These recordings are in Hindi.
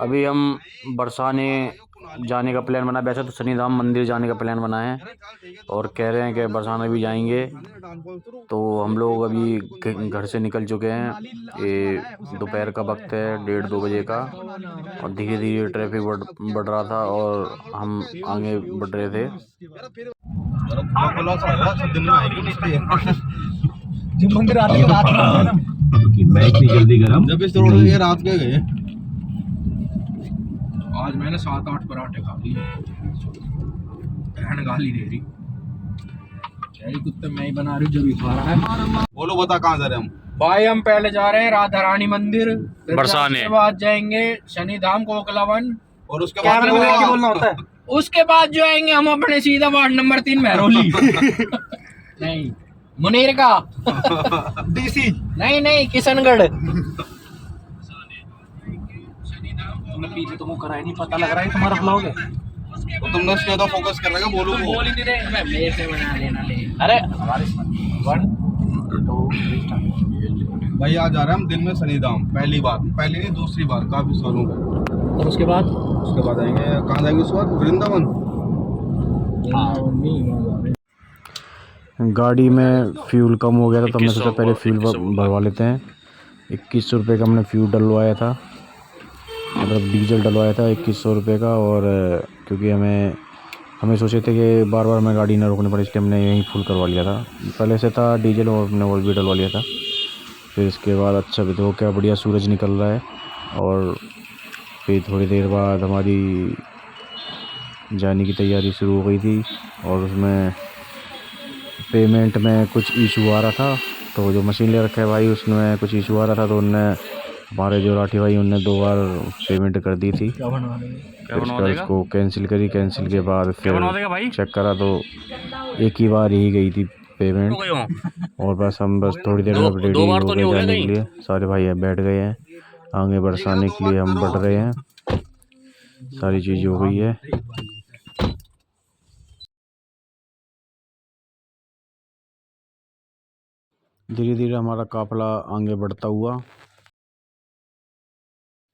अभी हम बरसाने जाने का प्लान बना। वैसे तो शनिधाम मंदिर जाने का प्लान बना है और कह रहे हैं कि बरसाने भी जाएंगे। तो हम लोग अभी घर से निकल चुके हैं। ये दोपहर का वक्त है, 1:30-2 बजे का, और धीरे धीरे ट्रैफिक बढ़ रहा था और हम आगे बढ़ रहे थे। जब मंदिर आते रात में आते हैं ना कि मैं इतनी जल्दी गरम जब इस रोड ये रात के गए। आज मैंने 7-8 पराठे खा लिए। बहन गाली दे रही कुत्ते मैं ही बना रही हूँ जो भी खा रहा है। बोलो बता कहाँ जा रहे हैं हम? भाई हम पहले जा रहे हैं राधा रानी मंदिर, बरसाने उसके बाद जाएंगे शनिधाम कोकलावन, और उसके बाद कैमरे में देख के बोलना होता है। उसके बाद जो आएंगे हम अपने सीधा वार्ड नंबर 3 महरौली। नहीं मुनीर का डीसी नहीं किशनगढ़। तुमने पीछे तो मुंह कराया नहीं, पता लग रहा है तुम्हारा ब्लॉग है तो तुमने उसके तो फोकस कर रहा है। बोलो बोल ही नहीं रहे, मैं मेरे से बना लेना ले। अरे हमारे 1 2 3 भाई आज जा रहे हैं हम दिन में शनिधाम, पहली नहीं दूसरी बार काफी सालों में। और उसके बाद आएंगे कहाँ जाएंगे? उसके बाद वृंदावन। गाड़ी में फ्यूल कम हो गया था, तो हमने सोचा पहले फ्यूल भरवा लेते हैं। 2100 रुपये का हमने फ्यूल डलवाया था, मतलब डीजल डलवाया था 2100 रुपये का। और क्योंकि हमें सोचे थे कि बार बार हमें गाड़ी ना रोकनी पड़े, इसलिए हमने यहीं फुल करवा लिया था। पहले से था डीजल और हमने वो भी डलवा लिया था। फिर इसके बाद अच्छा भी देखो क्या बढ़िया सूरज निकल रहा है। और फिर थोड़ी देर बाद हमारी जाने की तैयारी शुरू हो गई थी, और उसमें पेमेंट में कुछ इशू आ रहा था। तो जो मशीन ले रखा है भाई, उसमें कुछ इशू आ रहा था, तो उनने हमारे जो राठी भाई उनने 2 बार पेमेंट कर दी थी। फिर उसको कैंसिल कैंसिल के बाद फिर चेक करा तो एक ही बार ही गई थी पेमेंट। और बस हम थोड़ी देर में रेडी हो गए जाने के लिए। सारे भाई बैठ गए हैं, आगे बरसाने के लिए हम बढ़ रहे हैं। सारी चीज़ हो गई है। धीरे धीरे हमारा काफिला आगे बढ़ता हुआ।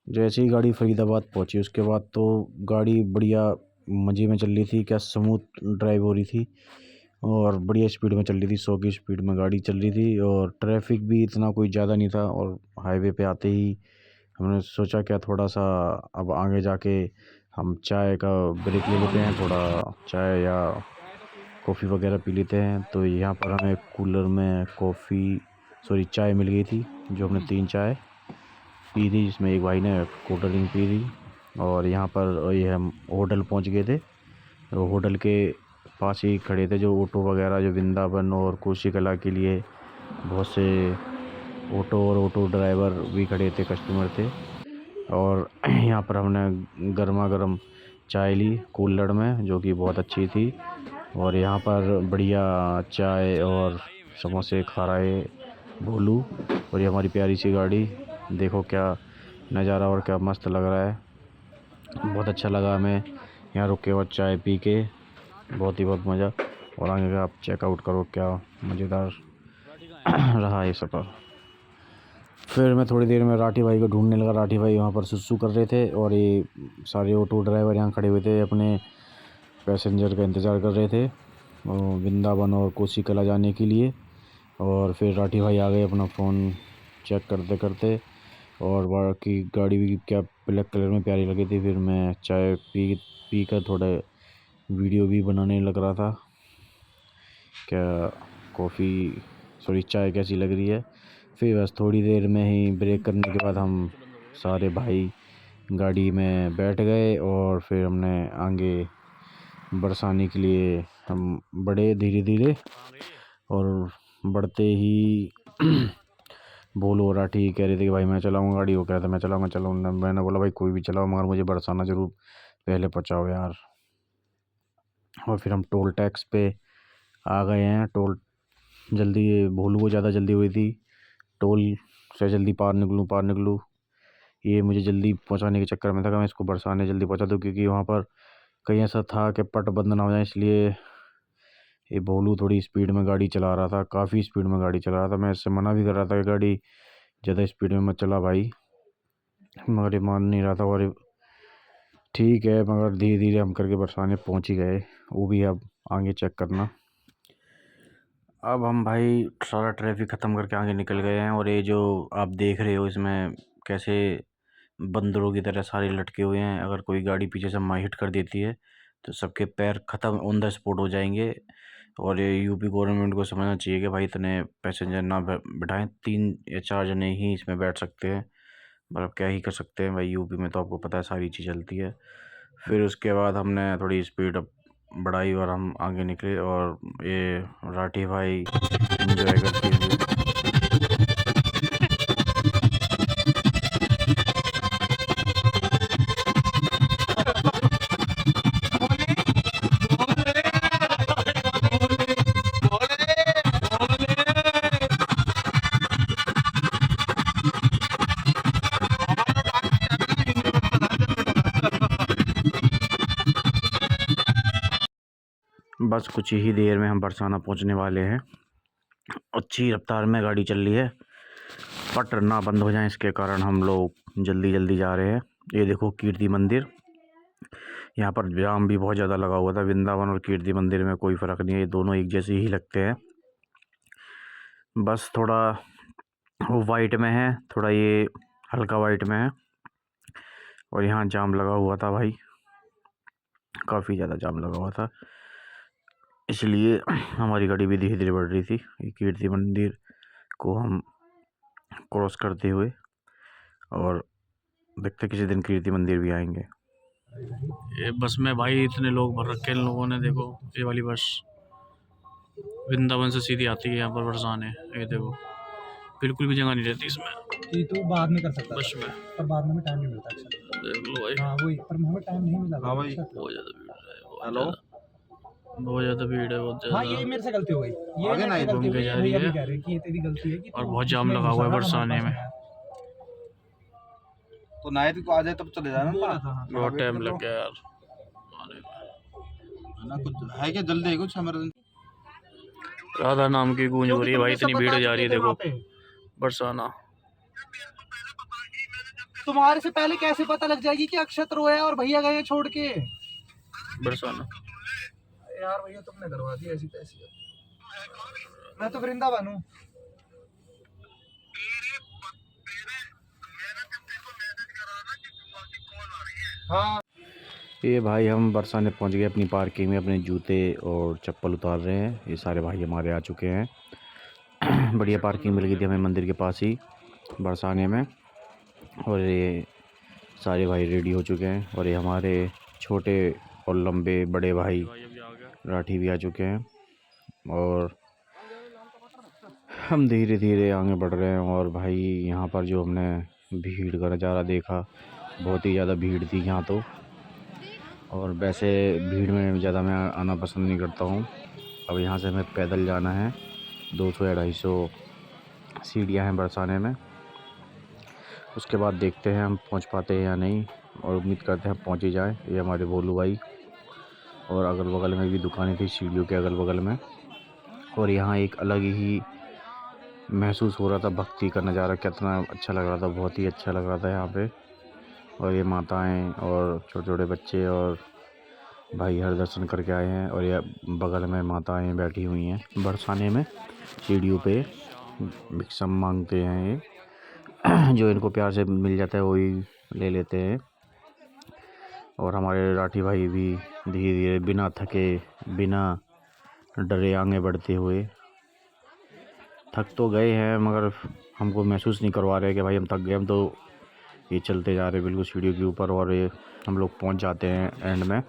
जैसे ही गाड़ी फरीदाबाद पहुंची, उसके बाद तो गाड़ी बढ़िया मज़े में चल रही थी, क्या स्मूथ ड्राइव हो रही थी और बढ़िया स्पीड में चल रही थी। 100 की स्पीड में गाड़ी चल रही थी और ट्रैफिक भी इतना कोई ज़्यादा नहीं था। और हाईवे पे आते ही हमने सोचा क्या थोड़ा सा अब आगे जाके हम चाय का ब्रेक ले लेते हैं, थोड़ा चाय या कॉफ़ी वगैरह पी लेते हैं। तो यहाँ पर हमें कूलर में चाय मिल गई थी, जो हमने 3 चाय पी थी, जिसमें एक भाई ने कोल्ड ड्रिंक पी थी। और यहाँ पर ये हम होटल पहुँच गए थे। तो होटल के पास ही खड़े थे जो ऑटो वगैरह, जो वृंदावन और कोसी कला के लिए बहुत से ऑटो और ऑटो ड्राइवर भी खड़े थे, कस्टमर थे। और यहाँ पर हमने गर्मा गर्म चाय ली कुल्हड़ में, जो कि बहुत अच्छी थी। और यहाँ पर बढ़िया चाय और समोसे खा रहे भोलू। और ये हमारी प्यारी सी गाड़ी, देखो क्या नज़ारा और क्या मस्त लग रहा है। बहुत अच्छा लगा हमें यहाँ रुक के और चाय पी के, बहुत मज़ा। और आगे का आप चेकआउट करो, क्या मज़ेदार रहा ये सफ़र। फिर मैं थोड़ी देर में राठी भाई को ढूंढने लगा। राठी भाई वहाँ पर सुसु कर रहे थे और ये सारे ऑटो ड्राइवर यहाँ खड़े हुए थे, अपने पैसेंजर का इंतज़ार कर रहे थे वृंदावन और कोसी कला जाने के लिए। और फिर राठी भाई आ गए अपना फ़ोन चेक करते करते, और बाकी गाड़ी भी क्या ब्लैक कलर में प्यारी लगी थी। फिर मैं चाय पी कर थोड़ा वीडियो भी बनाने लग रहा था, क्या चाय कैसी लग रही है। फिर बस थोड़ी देर में ही ब्रेक करने के बाद हम सारे भाई गाड़ी में बैठ गए और फिर हमने आगे बरसाने के लिए हम बढ़े धीरे धीरे। और बढ़ते ही बोलो राठी कह रहे थे कि भाई मैं चलाऊँगा गाड़ी, वो कह रहा था मैं चलाऊँगा। मैंने बोला भाई कोई भी चलाओ, मगर मुझे बरसाना ज़रूर पहले पहुँचाओ यार। और फिर हम टोल टैक्स पे आ गए हैं। जल्दी भोलू को ज़्यादा जल्दी हुई थी, टोल से जल्दी पार निकलूँ। ये मुझे जल्दी पहुंचाने के चक्कर में था कि मैं इसको बरसाने जल्दी पहुंचा दूँ, क्योंकि वहाँ पर कहीं ऐसा था कि पट बंद ना हो जाए। इसलिए ये भोलू थोड़ी स्पीड में गाड़ी चला रहा था, काफ़ी स्पीड में गाड़ी चला रहा था। मैं इससे मना भी कर रहा था कि गाड़ी ज़्यादा स्पीड में मत चला भाई। मगर ये मान नहीं रहा था। और ठीक है, मगर धीरे धीरे हम करके बरसाने पहुंच ही गए। वो भी अब आगे चेक करना। अब हम भाई सारा ट्रैफिक ख़त्म करके आगे निकल गए हैं। और ये जो आप देख रहे हो इसमें कैसे बंदरों की तरह सारे लटके हुए हैं। अगर कोई गाड़ी पीछे से माई हिट कर देती है तो सबके पैर ख़त्म, ऑन द स्पॉट हो जाएंगे। और ये यूपी गवर्नमेंट को समझना चाहिए कि भाई इतने पैसेंजर ना बिठाएं, 3 या 4 जने ही इसमें बैठ सकते हैं। मतलब क्या ही कर सकते हैं भाई, यूपी में तो आपको पता है सारी चीज़ चलती है। फिर उसके बाद हमने थोड़ी स्पीड अप बढ़ाई और हम आगे निकले। और ये राठी भाई इंजॉय करते हुए। बस कुछ ही देर में हम बरसाना पहुंचने वाले हैं। अच्छी रफ्तार में गाड़ी चल रही है, पट ना बंद हो जाए इसके कारण हम लोग जल्दी जल्दी जा रहे हैं। ये देखो कीर्ति मंदिर, यहाँ पर जाम भी बहुत ज़्यादा लगा हुआ था। वृंदावन और कीर्ति मंदिर में कोई फ़र्क नहीं है, ये दोनों एक जैसे ही लगते हैं। बस थोड़ा वो वाइट में है, थोड़ा ये हल्का वाइट में है। और यहाँ जाम लगा हुआ था भाई, काफ़ी ज़्यादा जाम लगा हुआ था, इसलिए हमारी गाड़ी भी धीरे धीरे बढ़ रही थी। ये कीर्ति मंदिर को हम क्रॉस करते हुए, और देखते किसी दिन कीर्ति मंदिर भी आएंगे। ये बस में भाई इतने लोग भर रखे इन लोगों ने। देखो ये वाली बस वृंदावन से सीधी आती है यहाँ पर बरसाने। ये देखो बिल्कुल भी जगह नहीं रहती इसमें। कि तू बाद में कर सकता बस में पर बाद में टाइम नहीं मिलता अक्सर। देख लो भाई। हाँ वही, पर हमें टाइम नहीं मिला। हाँ भाई बहुत ज़्यादा भीड़ है। हेलो बहुत ज़्यादा भीड़ है, बहुत हाँ ये ज़्यादा। मेरे से गलती हो गई, ये आगे ना मेरे से घूम गलती हो के गई। जा रही भैया भी है कह रहे हैं कि ये तेरी गलती है कि और तू बहुत जाम इसमें लगा हुआ है घुसा बरसाने हमारे में। पास तो नायत को आ जाए तब चले जाना बोला ना। था। हाँ। बहुत टाइम लग गया यार आने में। है ना, कुछ है क्या जल्दी है कुछ इमरजेंसी? राधा नाम की गूंज हो रही है भाई, इतनी भीड़ जा रही है। देखो बरसाना। तुम्हारे से पहले कैसे पता लग जाएगी कि अक्षत रोया और भैया गए छोड़ के? बरसाना यार भैया तुमने करवा दी ऐसी तैसी। मैं तो वृंदावन हूँ। हाँ ये भाई हम बरसाने पहुंच गए अपनी पार्किंग में, अपने जूते और चप्पल उतार रहे हैं। ये सारे भाई हमारे आ चुके हैं। बढ़िया पार्किंग मिल गई थी हमें मंदिर के पास ही बरसाने में। और ये सारे भाई रेडी हो चुके हैं। और ये हमारे छोटे और लंबे बड़े भाई राठी भी आ चुके हैं। और हम धीरे धीरे आगे बढ़ रहे हैं। और भाई यहाँ पर जो हमने भीड़ का नज़ारा देखा, बहुत ही ज़्यादा भीड़ थी यहाँ तो। और वैसे भीड़ में ज़्यादा मैं आना पसंद नहीं करता हूँ। अब यहाँ से हमें पैदल जाना है, 200 या 250 सीढ़ियाँ हैं बरसाने में। उसके बाद देखते हैं हम पहुँच पाते हैं या नहीं, और उम्मीद करते हैं पहुँच ही जाए। ये हमारे भोलू भाई, और अगल बगल में भी दुकानें थी सीढ़ियों के अगल बगल में। और यहाँ एक अलग ही महसूस हो रहा था, भक्ति का नज़ारा कितना अच्छा लग रहा था, बहुत ही अच्छा लग रहा था यहाँ पे। और ये माताएं और छोटे छोटे बच्चे और भाई हर दर्शन करके आए हैं। और ये बगल में माताएं बैठी हुई हैं बरसाने में सीढ़ियों पे, भिक्षा मांगते हैं ये। जो इनको प्यार से मिल जाता है वही ले लेते हैं। और हमारे राठी भाई भी धीरे धीरे बिना थके बिना डरे आगे बढ़ते हुए, थक तो गए हैं मगर हमको महसूस नहीं करवा रहे कि भाई हम थक गए। हम तो ये चलते जा रहे बिल्कुल सीढ़ियों के ऊपर, और ये हम लोग पहुंच जाते हैं एंड में।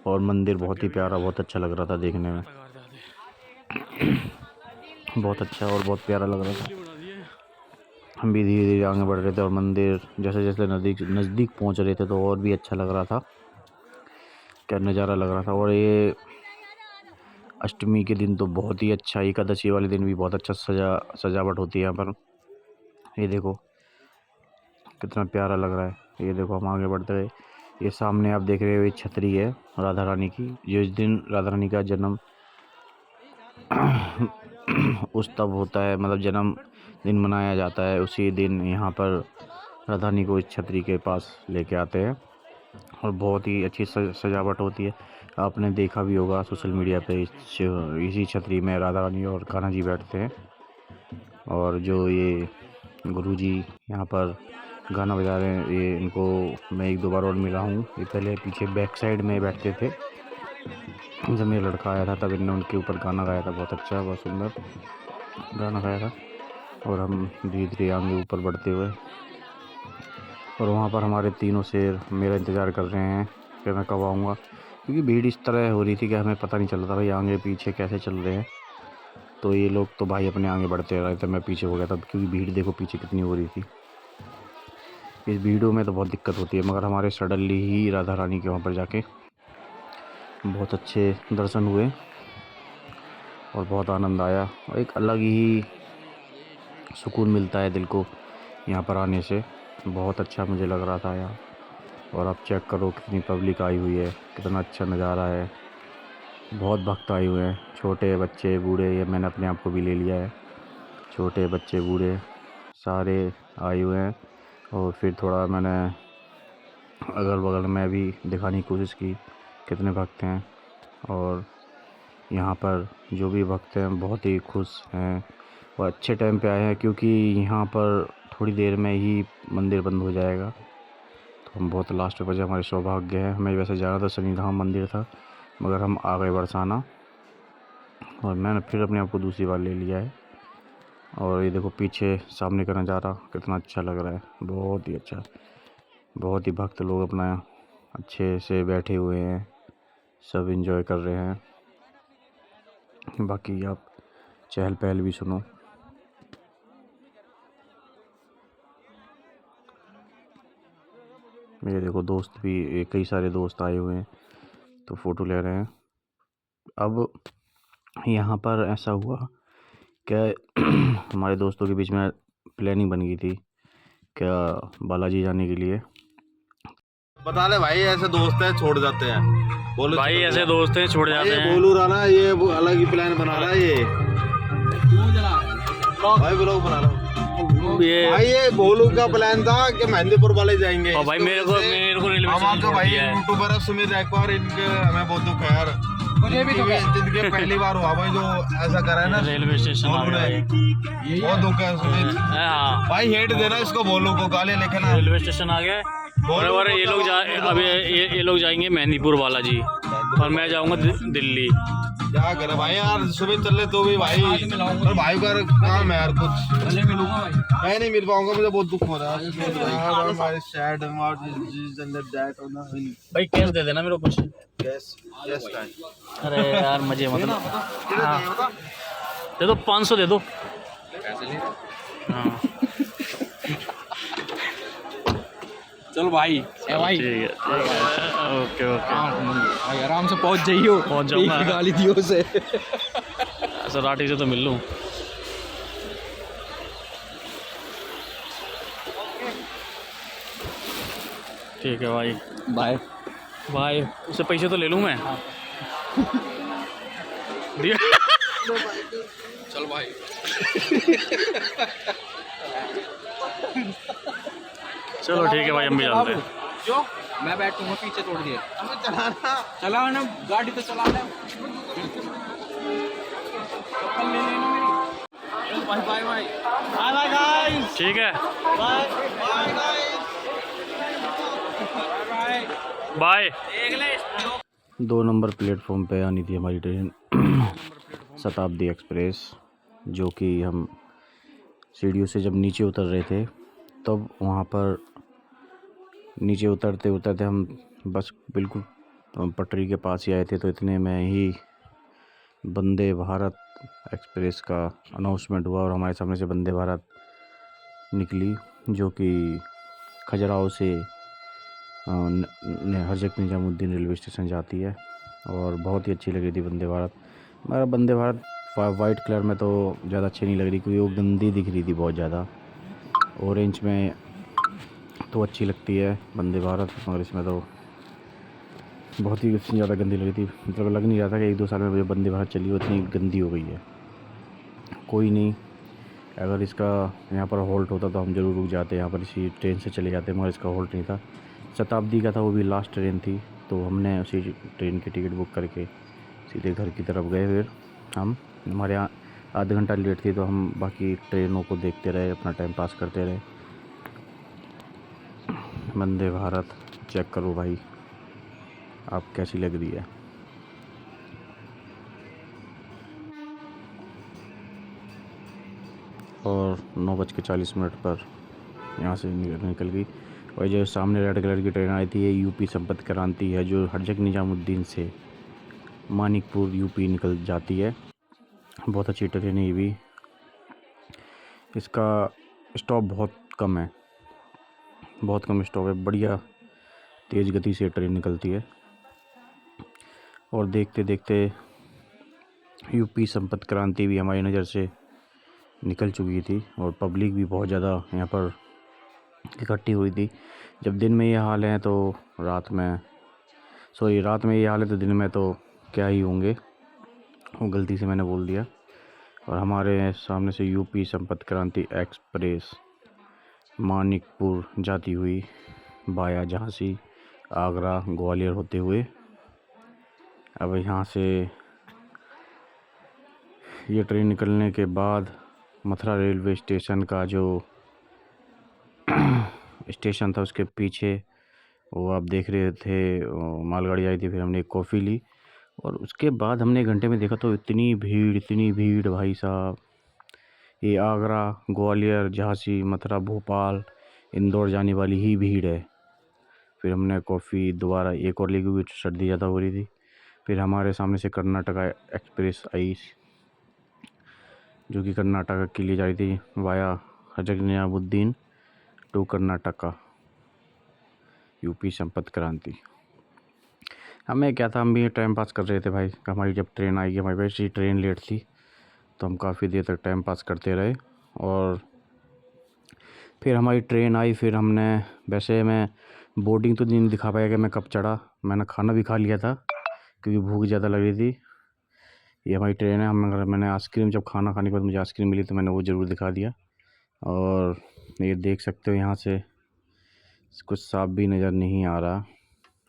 और मंदिर बहुत ही प्यारा, बहुत अच्छा लग रहा था देखने में, बहुत अच्छा और बहुत प्यारा लग रहा था। हम भी धीरे धीरे आगे बढ़ रहे थे, और मंदिर जैसे जैसे नज़दीक पहुंच रहे थे तो और भी अच्छा लग रहा था, क्या नज़ारा लग रहा था। और ये अष्टमी के दिन तो बहुत ही अच्छा, एकादशी वाले दिन भी बहुत अच्छा सजावट होती है यहाँ पर। ये देखो कितना प्यारा लग रहा है। ये देखो हम आगे बढ़ते रहे, ये सामने आप देख रहे हो ये छतरी है राधा रानी की। जिस दिन राधा रानी का जन्म उस तब होता है, मतलब जन्म दिन मनाया जाता है, उसी दिन यहाँ पर राजधानी को इस छतरी के पास लेके आते हैं और बहुत ही अच्छी सजावट होती है। आपने देखा भी होगा सोशल मीडिया पे इसी छतरी में राधा रानी और कान्हा जी बैठते हैं। और जो ये गुरुजी यहाँ पर गाना बजा रहे हैं, ये इनको मैं 1-2 बार और मिला हूँ। ये पहले पीछे बैक साइड में बैठते थे, जब मेरा लड़का आया था तब इन्होंने उनके ऊपर गाना गाया था। बहुत अच्छा, बहुत सुंदर गाना गाया था। और हम धीरे धीरे आगे ऊपर बढ़ते हुए, और वहाँ पर हमारे तीनों शेर मेरा इंतज़ार कर रहे हैं कि मैं कब आऊँगा, क्योंकि भीड़ इस तरह हो रही थी कि हमें पता नहीं चल रहा भाई आगे पीछे कैसे चल रहे हैं। तो ये लोग तो भाई अपने आगे बढ़ते रहे थे, मैं पीछे हो गया था, क्योंकि भीड़ देखो पीछे कितनी हो रही थी। इस भीड़ों में तो बहुत दिक्कत होती है, मगर हमारे सडनली ही राधा रानी के वहाँ पर जाके बहुत अच्छे दर्शन हुए और बहुत आनंद आया। और एक अलग ही सुकून मिलता है दिल को यहाँ पर आने से। बहुत अच्छा मुझे लग रहा था यहाँ। और आप चेक करो कितनी पब्लिक आई हुई है, कितना अच्छा नज़ारा है। बहुत भक्त आए हुए हैं, छोटे बच्चे बूढ़े, ये मैंने अपने आप को भी ले लिया है, छोटे बच्चे बूढ़े सारे आए हुए हैं। और फिर थोड़ा मैंने अगल बगल में भी दिखाने की कोशिश की कितने भक्त हैं। और यहाँ पर जो भी भक्त हैं बहुत ही खुश हैं और अच्छे टाइम पे आए हैं, क्योंकि यहाँ पर थोड़ी देर में ही मंदिर बंद हो जाएगा। तो हम बहुत लास्ट पे बचे, हमारे सौभाग्य है। हमें वैसे जाना था शनिधाम मंदिर था, मगर हम आ गए बरसाना, और मैंने फिर अपने आप को दूसरी बार ले लिया है। और ये देखो पीछे सामने का नज़ारा कितना अच्छा लग रहा है, बहुत ही अच्छा। बहुत ही भक्त लोग अपना अच्छे से बैठे हुए हैं, सब एंजॉय कर रहे हैं। बाकी आप चहल पहल भी सुनो। मेरे देखो दोस्त भी, कई सारे दोस्त आए हुए हैं तो फ़ोटो ले रहे हैं। अब यहाँ पर ऐसा हुआ कि हमारे दोस्तों के बीच में प्लानिंग बन गई थी क्या बालाजी जाने के लिए। बता ले भाई, ऐसे दोस्त हैं छोड़ जाते हैं। बोलो भाई ऐसे दोस्त हैं छोड़ जाते हैं। बोलू रहा ना, ये वो अलग ही प्लान बना रहा है ये भाई, ब्लॉग बना रहा हूँ ये भाई। ये बोलू का प्लान था कि मेहंदीपुर वाले जाएंगे। और भाई मेरे को रेलवे हमारे स्टेशन भाई छोड़ दिया है। यूट्यूबर है सुमित एक्वार, इनके हमें बहुत दुख है यार। मुझे भी दुख है, जिंदगी पहली बार हुआ भाई जो ऐसा करा है ना। रेलवे स्टेशन आ गया है। बहुत दुख है सुमित हाँ, भाई, हेट देना इसको, बोलू को गाली लिखना। रेलवे स्टेशन आ गया है। और ये लोग अभी ये लोग जाएंगे मेहंदीपुर बालाजी, और मैं जाऊंगा दिल्ली। क्या करे भाई यार, सुमित चल ले तो भी भाई, और भाई का काम है यार कुछ। मैं नहीं मिल पाऊंगा, मुझे बहुत दुख हो रहा है। भाई कैश दे देना मेरे को कुछ। यस अरे यार मजे मतलब, हाँ दे दो, 500 दे दो। हाँ चलो भाई, ए भाई ठीक है, ओके भाई आराम से पहुंच जाइयो, पहुंच जाऊंगा। गाली दियो से। ऐसा राठी से तो मिल लूँ। ठीक है भाई, बाय भाई उससे पैसे तो ले लूँ मैं। दिया चल भाई। चलो ठीक है भाई, हम भी चलते हैं। जो मैं बैठूंगा पीछे, तोड़ दिए चलाना गाड़ी तो चलाना। Bye bye bye bye guys, ठीक है, bye bye guys, bye bye. 2 number platform पे आनी थी हमारी ट्रेन शताब्दी एक्सप्रेस, जो कि हम सीढ़ियों से जब नीचे उतर रहे थे तब वहाँ पर नीचे उतरते उतरते हम बस बिल्कुल पटरी के पास ही आए थे, तो इतने में ही वंदे भारत एक्सप्रेस का अनाउंसमेंट हुआ और हमारे सामने से वंदे भारत निकली, जो कि खजुराहो से हज़रत निजामुद्दीन रेलवे स्टेशन जाती है। और बहुत ही अच्छी लग रही थी वंदे भारत। मगर वंदे भारत वाइट कलर में तो ज़्यादा अच्छी नहीं लग रही, क्योंकि वो गंदी दिख रही थी बहुत ज़्यादा। ऑरेंज में तो अच्छी लगती है वंदे भारत, मगर इसमें तो बहुत ही ज़्यादा गंदी लग रही थी। मतलब लग नहीं रहा था कि 1-2 साल में वंदे भारत चली वो इतनी गंदी हो गई है। कोई नहीं, अगर इसका यहाँ पर हॉल्ट होता तो हम ज़रूर रुक जाते, यहाँ पर इसी ट्रेन से चले जाते, मगर इसका हॉल्ट नहीं था। शताब्दी का था, वो भी लास्ट ट्रेन थी, तो हमने उसी ट्रेन की टिकट बुक करके सीधे घर की तरफ गए। फिर हमारे यहाँ आधा घंटा लेट थी, तो हम बाकी ट्रेनों को देखते रहे, अपना टाइम पास करते रहे। वंदे भारत चेक करो भाई, आप कैसी लग रही है। और 9:40 पर यहाँ से निकल गई। और जो सामने रेड कलर की ट्रेन आई थी, ये यूपी संपर्क क्रांति है, जो हजरत निजामुद्दीन से मानिकपुर यूपी निकल जाती है। बहुत अच्छी ट्रेन है ये भी। इसका स्टॉप बहुत कम है, बहुत कम स्टॉप है, बढ़िया तेज़ गति से ट्रेन निकलती है। और देखते देखते यूपी संपर्क क्रांति भी हमारी नज़र से निकल चुकी थी, और पब्लिक भी बहुत ज़्यादा यहाँ पर इकट्ठी हुई थी। जब दिन में ये हाल है तो रात में ये हाल है तो दिन में तो क्या ही होंगे, वो गलती से मैंने बोल दिया। और हमारे सामने से यूपी संपर्क क्रांति एक्सप्रेस मानिकपुर जाती हुई बाया झांसी, आगरा, ग्वालियर होते हुए अब यहाँ से ये ट्रेन निकलने के बाद मथुरा रेलवे स्टेशन का जो स्टेशन था, उसके पीछे वो आप देख रहे थे, मालगाड़ी आई थी। फिर हमने एक कॉफ़ी ली, और उसके बाद हमने 1 घंटे में देखा तो इतनी भीड़ भाई साहब। ये आगरा, ग्वालियर, झांसी, मथुरा, भोपाल, इंदौर जाने वाली ही भीड़ है। फिर हमने कॉफ़ी दोबारा एक और ली, क्योंकि सर्दी ज़्यादा हो रही थी। फिर हमारे सामने से कर्नाटका एक्सप्रेस आई, जो कि कर्नाटका के लिए जा रही थी, via Hazrat Nizamuddin to Karnataka UP संपर्क क्रांति। हमें क्या था, हम भी टाइम पास कर रहे थे भाई। हमारी जब ट्रेन आएगी, हमारी वैसे ही ट्रेन लेट थी, तो हम काफ़ी देर तक टाइम पास करते रहे। और फिर हमारी ट्रेन आई। फिर हमने, वैसे मैं बोर्डिंग तो नहीं दिखा पाया कि मैं कब चढ़ा, मैंने खाना भी खा लिया था क्योंकि भूख ज़्यादा लग रही थी। ये हमारी ट्रेन है। मैंने आइसक्रीम, जब खाना खाने के बाद मुझे आइसक्रीम मिली तो मैंने वो ज़रूर दिखा दिया। और ये देख सकते हो, यहाँ से कुछ साफ भी नज़र नहीं आ रहा।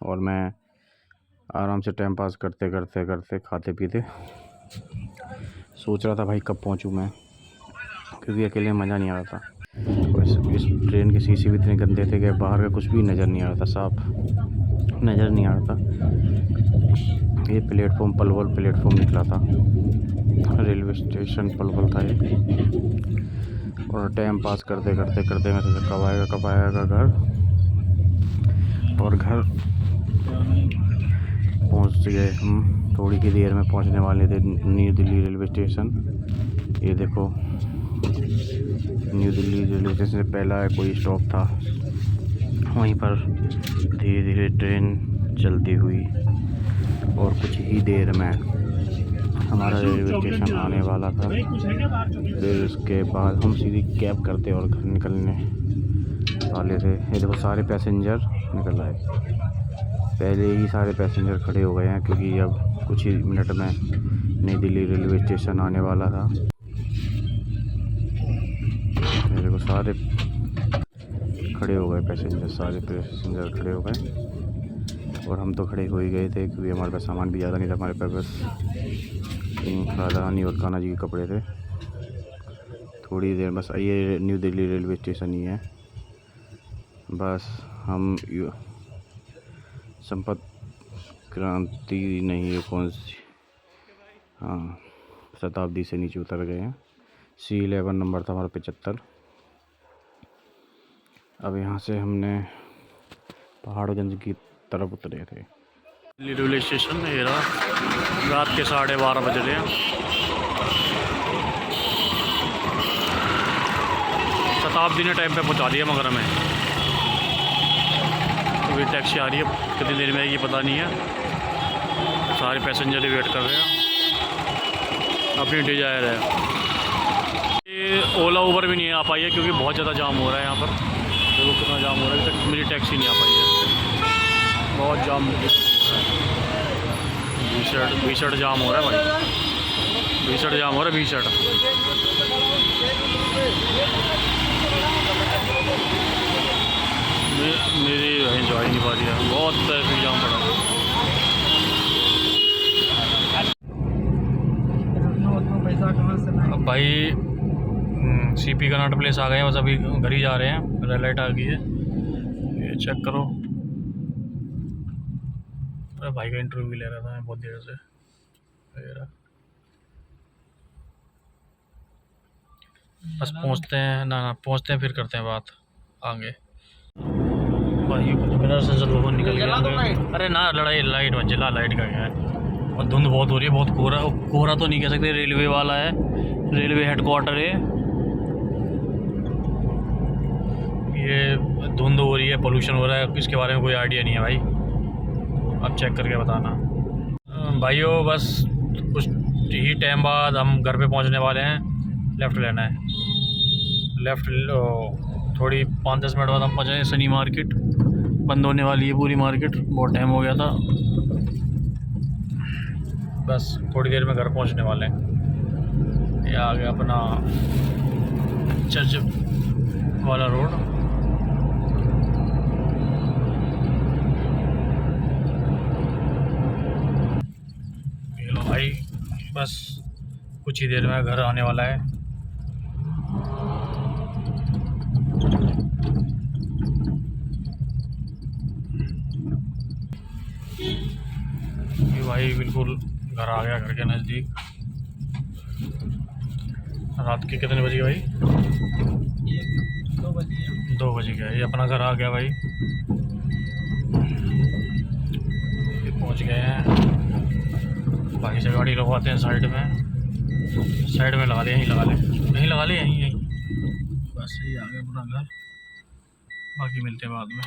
और मैं आराम से टाइम पास करते खाते पीते सोच रहा था भाई कब पहुँचूँ मैं, क्योंकि अकेले मज़ा नहीं आ रहा था। और इस ट्रेन के शीशे भी इतने गंदे थे कि बाहर का कुछ भी नज़र नहीं आ रहा था, साफ नज़र नहीं आ रहा था। ये प्लेटफॉर्म पलवल प्लेटफॉर्म निकला था, रेलवे स्टेशन पलवल था ये। और टाइम पास करते मैं सोचा कब आएगा घर। और घर पहुंच गए हम, थोड़ी की देर में पहुंचने वाले थे न्यू दिल्ली रेलवे स्टेशन। ये देखो, न्यू दिल्ली रेलवे स्टेशन से पहला कोई स्टॉप था, वहीं पर धीरे धीरे ट्रेन चलती हुई, और कुछ ही देर में हमारा रेलवे स्टेशन आने वाला था। फिर उसके बाद हम सीधी कैब करते और घर निकलने वाले थे। ये देखो, सारे पैसेंजर निकल आए, पहले ही सारे पैसेंजर खड़े हो गए हैं, क्योंकि अब कुछ ही मिनट में नई दिल्ली रेलवे स्टेशन आने वाला था। ये देखो, सारे खड़े हो गए पैसेंजर, सारे पैसेंजर खड़े हो गए। और हम तो खड़े हो ही गए थे, क्योंकि हमारे पास सामान भी ज़्यादा नहीं था। हमारे पास बस राधा रानी और कान्हा जी के कपड़े थे। थोड़ी देर बस, ये न्यू दिल्ली रेलवे स्टेशन ही है। बस हम संपर्क क्रांति नहीं है, कौन सी, हाँ, शताब्दी से नीचे उतर गए हैं। C11 नंबर था हमारा 75। अब यहाँ से हमने पहाड़गंज की तरफ उतरे थे। दिल्ली रेलवे स्टेशन ये रहा, रात के 12:30 बज रहे हैं। शताब्दी ने टाइम पे पहुँचा दिया, मगर हमें अभी टैक्सी आ रही है, कितनी देर में आएगी पता नहीं है। सारे पैसेंजर वेट कर रहे हैं, अपनी डिजायर है। ये ओला उबर भी नहीं आ पाई है, क्योंकि बहुत ज़्यादा जाम हो रहा है यहाँ पर। देखो कितना जाम हो रहा है, अभी तक मेरी टैक्सी नहीं आ पाई है, बहुत जाम हो रहा है। भीषण जाम हो रहा है भाई, भीषण जाम हो रहा है, भीषण। मेरी वहीं जा ही नहीं पा रही है, बहुत ट्रैफिक जाम पड़ा है। पैसा कहाँ से लाएं? अब भाई CP कनाट प्लेस आ गए हैं, बस अभी घर ही जा रहे हैं, रेड लाइट आ गई है, ये चेक करो। अरे भाई का इंटरव्यू ले रहा था मैं बहुत देर से, बस पहुंचते हैं ना पहुंचते हैं फिर करते हैं बात आगे। भाई मेरा संसद भवन निकल गया। अरे ना लड़ाई लाइट मत जला, लाइट का क्या है, और धुंध बहुत हो रही है, बहुत कोहरा, कोहरा तो नहीं कह सकते, रेलवे वाला है, रेलवे हेडक्वार्टर है, ये धुंध हो रही है, पोल्यूशन हो रहा है, इसके बारे में कोई आइडिया नहीं है भाई, अब चेक करके बताना। भाइयों बस कुछ ही टाइम बाद हम घर पे पहुंचने वाले हैं, लेफ़्ट लेना है, लेफ़्ट थोड़ी 5-10 मिनट बाद हम पहुँचे सनी मार्केट, बंद होने वाली है पूरी मार्केट, बहुत टाइम हो गया था, बस थोड़ी देर में घर पहुंचने वाले हैं। ये आ गया अपना चर्च वाला रोड। ये लो भाई, बस कुछ ही देर में घर आने वाला है। ये भाई बिल्कुल घर आ गया, घर के नज़दीक। रात के कितने बजे भाई? 2 बजे गया, ये अपना घर आ गया भाई, ये पहुंच गए हैं। भाई से गाड़ी लगवाते हैं साइड में लगा ले, यहीं लगा ले, यहीं, बस यही आ गया अपना घर, बाकी मिलते हैं बाद में।